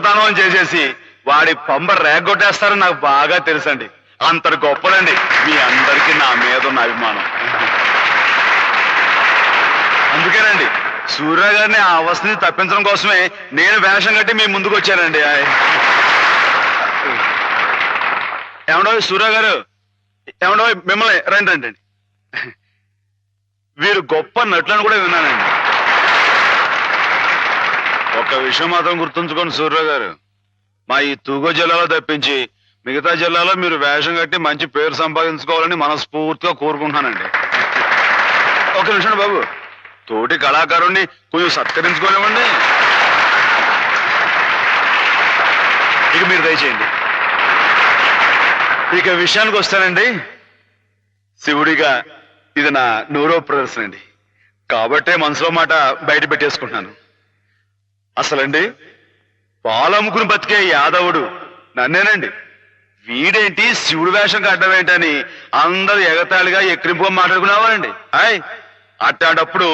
దొంగతనం చేసేసి వాడి పంబ రేగొట్టేస్తారని నాకు బాగా తెలుసండి. అంతటి గొప్పలండి మీ అందరికీ నా మీద ఉన్న అభిమానం. అందుకేనండి సూర్య గారిని ఆ అవస్థని తప్పించడం కోసమే నేను వేషం కట్టి మీ ముందుకు వచ్చానండి. ఏమండో సూర్య గారు, ఏమండో మిమ్మల్ని రండి రండి. వీరు గొప్ప నటులను కూడా విన్నానండి. ఒక విషయం మాత్రం గుర్తుంచుకోండి సూర్య గారు, మా ఈ తూగో జిల్లాలో తప్పించి మిగతా జిల్లాలో మీరు వేషం కట్టి మంచి పేరు సంపాదించుకోవాలని మనస్ఫూర్తిగా కోరుకుంటున్నానండి. ఒక నిమిషం బాబు, తోటి కళాకారుణ్ణి కొంచెం సత్కరించుకోనివ్వండి. ఇక మీరు దయచేయండి. ఇక విషయానికి వస్తానండి, శివుడిగా ఇది నా నూరో ప్రదర్శన అండి, కాబట్టే మనసులో మాట బయట పెట్టేసుకుంటున్నాను. అసలండి పాలమ్ముకుని బతికే యాదవుడు నన్నేనండి. వీడేంటి శివుడు వేషం కట్టడం ఏంటని అందరూ ఎగతాళిగా ఎక్కిరింపుగా మాట్లాడుకునేవారండి. అట్లాంటప్పుడు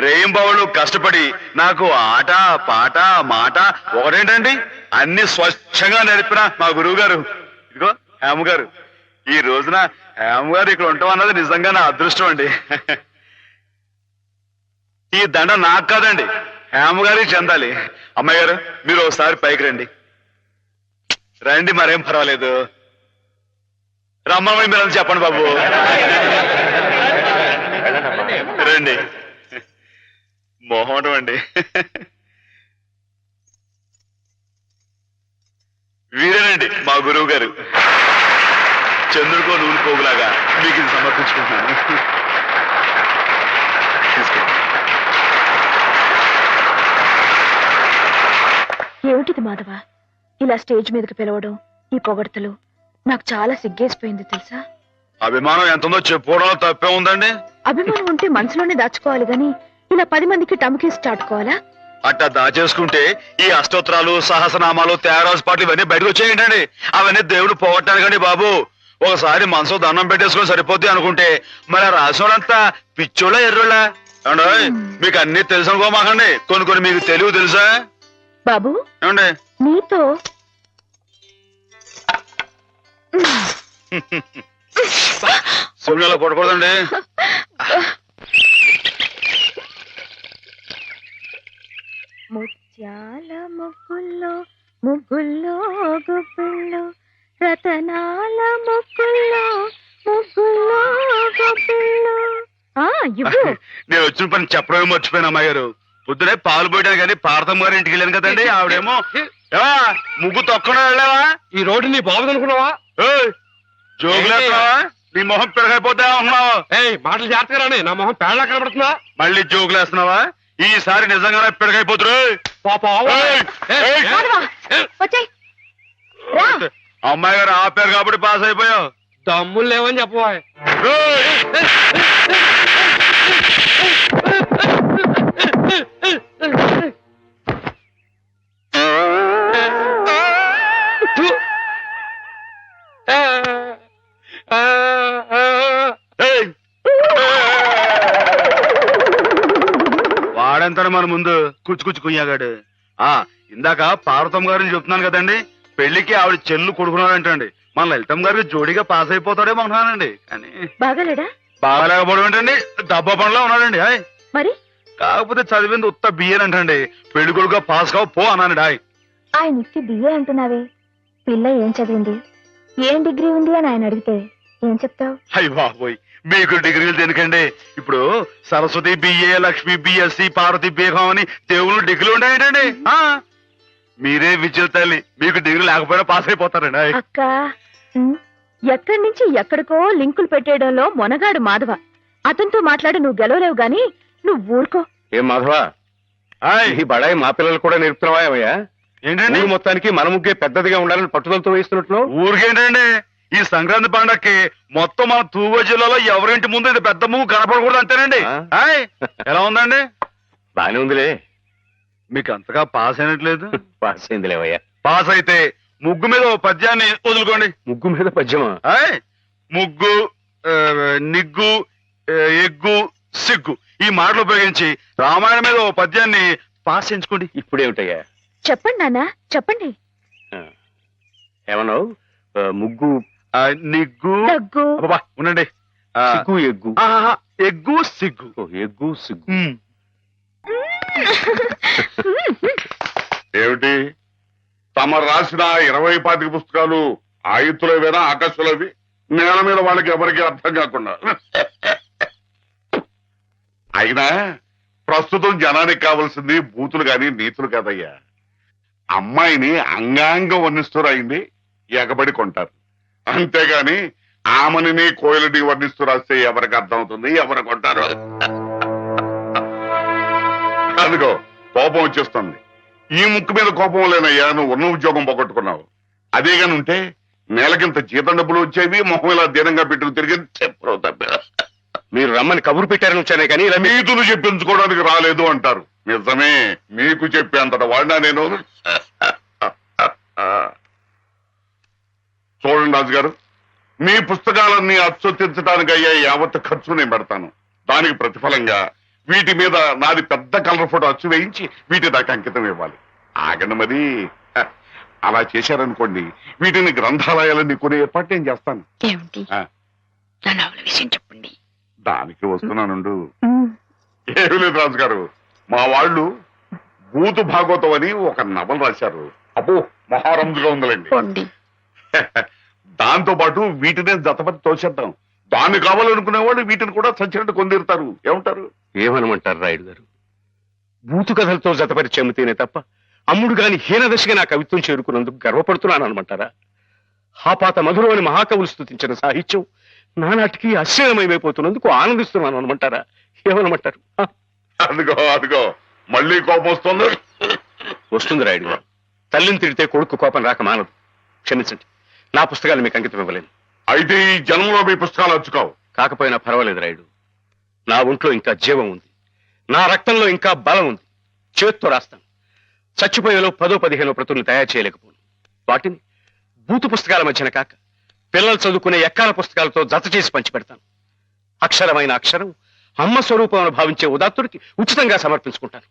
రేయింబావులు కష్టపడి నాకు ఆట పాట మాట ఒకటేంటండి అన్ని స్వచ్ఛంగా నేర్పిన మా గురువు గారు, ఇదిగో హేమ గారు. ఈ రోజున హేమ గారు ఇక్కడ ఉంటాం అన్నది నిజంగా నా అదృష్టం అండి. ఈ దండ నాకు కాదండి, హేమ గారికి చెందాలి. అమ్మాయి గారు మీరు ఒకసారి పైకి రండి. రండి, మరేం పర్వాలేదు. రమ్మని మీరు చెప్పండి బాబు. రండి, మొహమాటం అండి. వీరేనండి మా గురువు గారు. చంద్రుడికో నూనె పోగులాగా మీకు ఇది సమర్పించుకుంటున్నాను. తీసుకోండి. ఏమిటిది మాధవ, ఇలా స్టేజ్ మీదకి పిలవడం, ఈ పొగడ్తలు నాకు చాలా సిగ్గేసిపోయింది తెలుసా. అభిమానం ఎంతుందో చెప్పుకోవడంలో తప్పే ఉందండి. అభిమానం ఉంటే మనసులోనే దాచుకోవాలి గాని ఇలా 10 మందికి టముకేసి చాటుకోవాలా? అట్టా దాచేసుకుంటే ఈ అష్టోత్తరాలు సహస్రనామాలు త్యాగరాజు పాటలు ఇవన్నీ బయటకు వచ్చేయండి. అవన్నీ దేవుడు పోగొట్టారు కానీ బాబు, ఒకసారి మనసు దండం పెట్టేసుకొని సరిపోద్ది అనుకుంటే మరి రాసినంతా పిచ్చోళ్ళ ఎర్రోళ్ళ ఏమండి. మీకు అన్ని తెలుసు అనుకోమాకండి, కొన్ని కొన్ని మీకు తెలివి తెలుసా బాబు. ఏమండి నీతో శివునిలో కొట్టకూడదండి. ముత్యాల ముగ్గుల్లో ముగ్గుల్లో గుబ్బిళ్ళు, రతనాల ముగ్గుల్లో ముగ్గుల్లో గుబ్బిళ్ళు. నేను వచ్చిన పని చెప్పడమే మర్చిపోయాను అమ్మాయి గారు. పొద్దునే పాలు పోయడానికి కానీ పార్థమ్మ గారి ఇంటికి వెళ్ళాను కదండి. ఆవిడేమో ముగ్గు తొక్కడం వెళ్ళావా, ఈ రోడ్డు నీ బాగుంది అనుకున్నావా? జోగులేస్తున్నావా? నీ మొహం పెరగైపోతా ఉన్నావు. మాటలు జాగ్రత్తగా రాని, నా మొహం పేడలా కనబడుతుందా? మళ్ళీ జోగులేస్తున్నావా? ఈసారి నిజంగానే పెరగైపోతురు. అమ్మాయి గారు ఆపారు కాబట్టి పాస్ అయిపోయావు. దమ్ములు లేవని చెప్పవా? వాడంతా మన ముందు కుచ్చుకుచ్చు కుయ్యాగాడు. ఇందాక పార్వతమ్మ గారిని చెప్తున్నాను కదండి, పెళ్లికి ఆవిడ చెల్లు కొడుకున్నాడంటండి. మన లలితమ్మ గారికి జోడిగా పాస్ అయిపోతాడేమో అంటున్నానండి. కానీ బాగాలేడా? బాగాలేకపోవడం ఏంటండి, డబ్బా పనిలో ఉన్నాడండి. మరి కాకపోతే చదివింది ఉత్త బియ్యని అంటండి. పెళ్లి కొడుకుగా పాస్ కావు పో అన్నానండి. ఆయన ఇచ్చి బిఏ అంటున్నావే, పిల్ల ఏం చదివింది, ఏం డిగ్రీ ఉంది అని ఆయన అడిగితే ఏం చెప్తావు? అయ్య బాబోయ్, మీకు డిగ్రీలు దేనికండి? ఇప్పుడు సరస్వతి బిఏ, లక్ష్మి బిఎస్సి, పార్వతి బీహం అని దేవుళ్ళు డిగ్రీలు ఉంటాయంటండి. మీరే విద్యుల తల్లి, మీకు డిగ్రీ లేకపోయినా పాస్ అయిపోతారండి. అక్క, ఎక్కడి నుంచి ఎక్కడికో లింకులు పెట్టేయడంలో మొనగాడు మాధవ. అతనితో మాట్లాడి నువ్వు గెలవలేవు గాని నువ్వు ఊరుకో. ఏం మాధవ, ఈ బడాయి మా పిల్లలు కూడా నేర్పుతున్నావా? ఏమయ్యా ఏంటండి, మొత్తానికి మన ముగ్గే పెద్దదిగా ఉండాలని పట్టుదలతో వేస్తున్నట్లు? ఊరికేంటండి, ఈ సంక్రాంతి పండగకి మొత్తం మన తూగో జిల్లాలో ఎవరింటి ముందు ఇది పెద్ద ముగ్గు కనపడకూడదు అంతేనండి. ఎలా ఉందండి? బానే ఉందిలే. మీకు అంతగా పాస్ అయినట్లేదు. పాస్ అయిందిలేవయ్యా. పాస్ అయితే ముగ్గు మీద ఓ పద్యాన్ని వదులుకోండి. ముగ్గు మీద పద్యమా? ముగ్గు, నిగ్గు, ఎగ్గు, సిగ్గు ఈ మాటలు ఉపయోగించి రామాయణం మీద ఓ పద్యాన్ని పాస్ చేయించుకోండి. ఇప్పుడేమిటయ్యా? చెప్పండి నాన్న చెప్పండి. ఏమన్నావు? ముగ్గు, నిగ్గు దగ్గు. అబ్బబ్బా, ఉండండి. సిగ్గు, ఎగ్గు. ఆహాహా, ఎగ్గు సిగ్గు. ఎగ్గు సిగ్గు. ఏమిటి తమ రాసిన 20-25 పుస్తకాలు ఆయుత్తులవేనా ఆకాశులవి? నేల మీద వాళ్ళకి ఎవరికి అర్థం కాకుండా. అయినా ప్రస్తుతం జనానికి కావాల్సింది బూతులు గాని నీతులు కాదయ్యా. అమ్మాయిని అంగాంగం వర్ణిస్తూ రాయింది ఎగబడి కొంటారు, అంతేగాని ఆమెని కోయిలని వర్ణిస్తూ రాస్తే ఎవరికి అర్థం అవుతుంది, ఎవరు కొంటారు? అదిగో కోపం వచ్చేస్తుంది. ఈ ముక్కు మీద కోపం లేనయ్యా, నువ్వు ఉన్న ఉద్యోగం పోగొట్టుకున్నావు. అదేగాని ఉంటే నెలకింత జీతం డబ్బులు వచ్చేవి, మొహం ఇలా దీనంగా పెట్టుకు తిరిగి చెప్పరు తప్ప. మీరు రమ్మని కబురు పెట్టారని వచ్చానే కానీ ఇలా నీతులు చెప్పించుకోవడానికి రాలేదు అంటారు. నిజమే, మీకు చెప్పేంతట వాడినా నేను. చూడండి రాజు గారు, మీ పుస్తకాలన్నీ అచ్చొత్తించడానికి అయ్యే యావత్ ఖర్చు నేను పెడతాను. దానికి ప్రతిఫలంగా వీటి మీద నాది పెద్ద కలర్ ఫోటో అచ్చు వేయించి వీటి దాకా అంకితం ఇవ్వాలి. ఆగండి మరి. అలా చేశారనుకోండి, వీటిని గ్రంథాలయాలన్నీ కొనే ఏర్పాటు నేను చేస్తాను. ఏమిటి? ఆ. నా నవల విషయం చెప్పండి. దానికి వస్తున్నానుండు. ఏమీ లేదు రాజు గారు, మా వాళ్ళు భూతు భాగవతం అని ఒక నవల రాశారు. అబ్బో మహారంజుగా ఉందిలేండి. దాంతో పాటు వీటినే జతపతి తోసేద్దాం. దాన్ని కావాలనుకునే వాళ్ళు వీటిని కూడా సచ్చినట్టు కొందిరుతారు. ఏమంటారు? ఏమనమంటారు రాయుడు గారు? బూతు కథలతో జతపరిచి అమ్మితేనే తప్ప అమ్ముడు గాని హీనదశగా నా కవిత్వం చేరుకున్నందుకు గర్వపడుతున్నాను అనమంటారా? హాపాత మధురమని మహాకవులు స్తుతించిన సాహిత్యం నానాటికి అశ్లీలమైపోతున్నందుకు ఆనందిస్తున్నాను అనమంటారా? ఏమనమంటారు? అదిగో అదిగో మళ్ళీ కోపం వస్తుంది. వస్తుంది రాయుడు గారు. తల్లిని తిడితే కొడుకు కోపం రాక మానదు. క్షమించండి, నా పుస్తకాలు మీకు అంకితం ఇవ్వలేను. అయితే ఈ జనంలో మీ పుస్తకాలు వచ్చుకోవు. కాకపోయినా పర్వాలేదు రాయుడు. నా ఒంట్లో ఇంకా జీవం ఉంది, నా రక్తంలో ఇంకా బలం ఉంది. చేత్తో రాస్తాను. చచ్చిపోయేలో 10-15 ప్రతుల్ని తయారు చేయలేకపోను. వాటిని బూతు పుస్తకాల మధ్యన కాక పిల్లలు చదువుకునే ఎక్కాల పుస్తకాలతో జత చేసి పంచిపెడతాను. అక్షరమైన అక్షరం అమ్మ స్వరూపం భావించే ఉదాత్తుడికి ఉచితంగా సమర్పించుకుంటాను.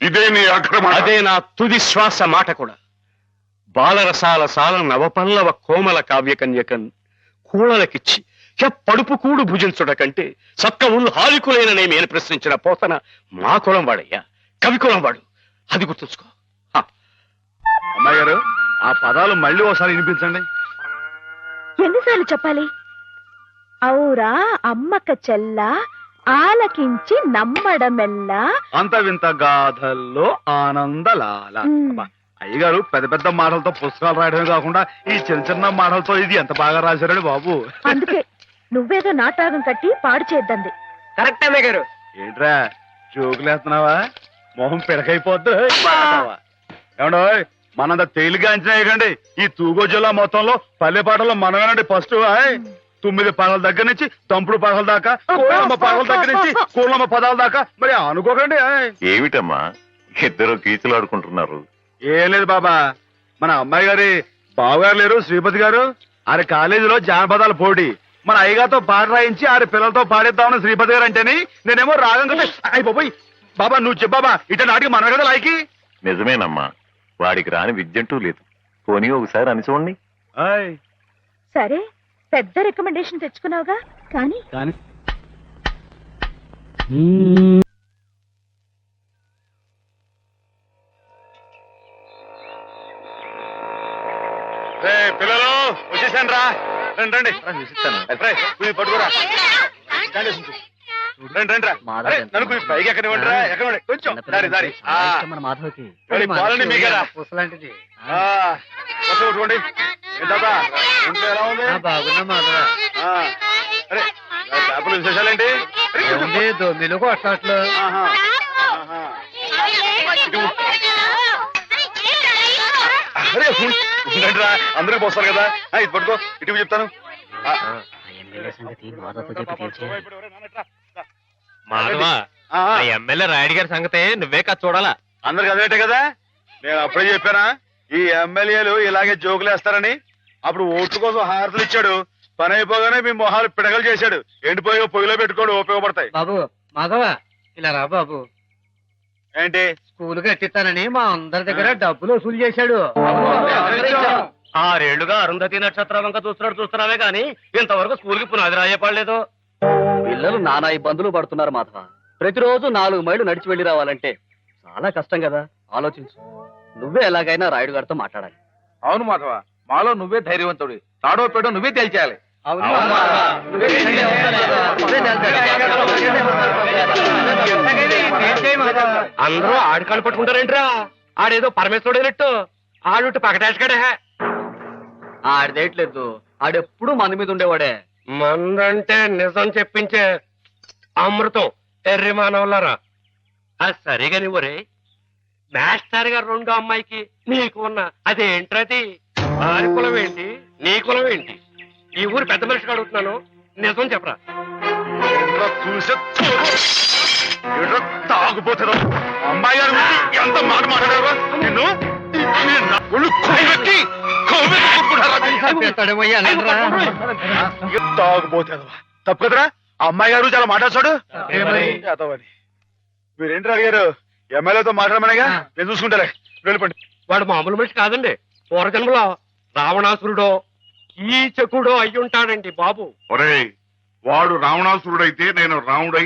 ఇదే నీ అక్రమ. అదే నా తుది శ్వాస మాట కూడా. బాలరసాల సాల నవపల్లవ కోమల కావ్యకన్యకన్ కూళలకిచ్చి పడుపు కూడు భుజించుట కంటే సత్కవులు హాలికులేననేమి అని ప్రశ్నించిన పోతన మా కులం వాడయ్యా, కవి కులం వాడు. అది గుర్తుంచుకో. అమ్మాయి గారు, ఆ పదాలు మళ్ళీ ఒకసారి వినిపించండి. ఎన్నిసార్లు చెప్పాలి? ఔరా అమ్మక చెల్ల ఆలకించి నమ్మడమెల్లా అంత వింత గాథల్లో ఆనందలాల. అబ్బా, అయ్యగారు పెద్ద పెద్ద మాటలతో పుస్తకాలు రాయడమే కాకుండా ఈ చిన్న చిన్న మాటలతో ఇది ఎంత బాగా రాశారండి బాబు. అందుకే నువ్వేదో నాటకం కట్టి పాడు చేద్దంది. కరెక్ట్ అమ్మాయి గారు. ఏంట్రా జోకులేస్తున్నావా? మొహం పిడకైపోద్దు. ఏమండో మనంత తేలిగా అంచనా వేయకండి. ఈ తూగో జిల్లా మొత్తంలో పల్లె పాటల్లో మనమేనండి ఫస్ట్. 9 పాటల దగ్గర నుంచి తంపుడు పాటల దాకా, కోళ్ళమ్మ పాటల దగ్గర నుంచి కోళ్ళమ్మ పదాల దాకా. మరి అనుకోకండి. ఏమిటమ్మా ఇద్దరు కీచులు ఆడుకుంటున్నారు? ఏం లేదు బాబా, మన అమ్మాయి గారి బావగారు లేరు శ్రీపతి గారు, ఆరి కాలేజీలో జానపదాల పోటీ. మన అయ్యగారితో పాట రాయించి ఆరి పిల్లలతో పాడేద్దామని శ్రీపతి గారు అంటేని నేనేమో రాగం కదా అయిపోయి. బాబా నువ్వు చెప్పాబా, ఇట నాటికి మనమే కదా లాయకి. నిజమేనమ్మా, వాడికి రాని విద్యంటూ లేదు. పోనీ ఒకసారి అని చూడండి. సరే, పెద్ద రికమెండేషన్ తెచ్చుకున్నావుగా కానీ పిల్లలు వచ్చేసాను రా. రండి రండి పట్టుకోరా. రండి రండి రా. నన్ను పైకి ఎక్కనివ్వండి రా. ఎక్కనివ్వండి కొంచెం దారి దారి. పాలని మీకేరా కొట్టుకోండి. ఏంటా ఇంట్లో ఎలా ఉంది? బాగున్నా మాధవ. అరే చేపలు విశేషాలేంటి? దొమ్మిలు కొట్టట్లు. అరే ఉండండి రా, అందరికి పోస్తారు కదా. ఇది పట్టుకో, ఇటు చెప్తాను. మాధవా, ఎమ్మెల్యే రాయుడు గారి సంగతే నువ్వే కాదు చూడాలా. అందరికి అదేటే కదా. నేను అప్పుడే చెప్పానా ఈ ఎమ్మెల్యేలు ఇలాగే జోకులు వేస్తారని. అప్పుడు ఓట్ల కోసం హారతలు ఇచ్చాడు, పని అయిపోగానే మీ మొహాలు పిడగలు చేశాడు. ఎండిపోయి పొయ్యిలో పెట్టుకోడు, ఉపయోగపడతాయి. బాబు మాధవ ఇలా రా బాబు. ఏంటి? స్కూల్ కట్టిస్తానని మా అందరి దగ్గర డబ్బులు వసూలు చేశాడు. 6 ఏళ్లుగా అరుంధతి నక్షత్రం వంక చూస్తున్నావే కానీ ఇంతవరకు స్కూల్ కి పునాది రాయపడలేదు. పిల్లలు నానా ఇబ్బందులు పడుతున్నారు మాధవ. ప్రతిరోజు 4 మైళ్ళు నడిచి వెళ్లి రావాలంటే చాలా కష్టం కదా. ఆలోచించు. నువ్వే ఎలాగైనా రాయుడు గారితో మాట్లాడాలి. అవును మాధవ, మాలో నువ్వే ధైర్యవంతుడి. తాడో పేడో నువ్వే తేల్చేయాలి. అందరూ ఆడికాళ్ళు పట్టుకుంటారేంట్రా? ఆడేదో పరమేశ్వరుడైనట్టు ఆడుట్టు పకటేసుకడే. ఆడిదేయట్లేదు, ఆడెప్పుడు మంది మీద ఉండేవాడే. మందంటే నిజం చెప్పించే అమృతం ఎర్రి మానవులారా. అది సరిగా నువ్వరే మాస్టర్ గారు 2 అమ్మాయికి నీకు ఉన్న అదేంట్రది? ఆరి కులం ఏంటి, నీ కులం ఏంటి? ఈ ఊరు పెద్ద మనిషిగా అడుగుతున్నాను, నిజం చెప్పరా. తాగుపోతారు అమ్మాయి గారు ఎంత మాట మాట్లాడారు నిన్ను. తాగుపోతారు తప్పు కదరా. అమ్మాయి గారు చాలా మాట్లాడు. మీరేంటి అడిగారు? ఎమ్మెల్యేతో మాట్లాడమనేగా, నేను చూసుకుంటారే. వెళ్ళిపోండి. వాడు మామూలు మనిషి కాదండి. పూర్వజన్మలో రావణాసురుడో ఈ చకుడో అయ్యుంటాడండి బాబు. ఒరేయ్, వాడు రావణాసురుడైతే నేను రాముడై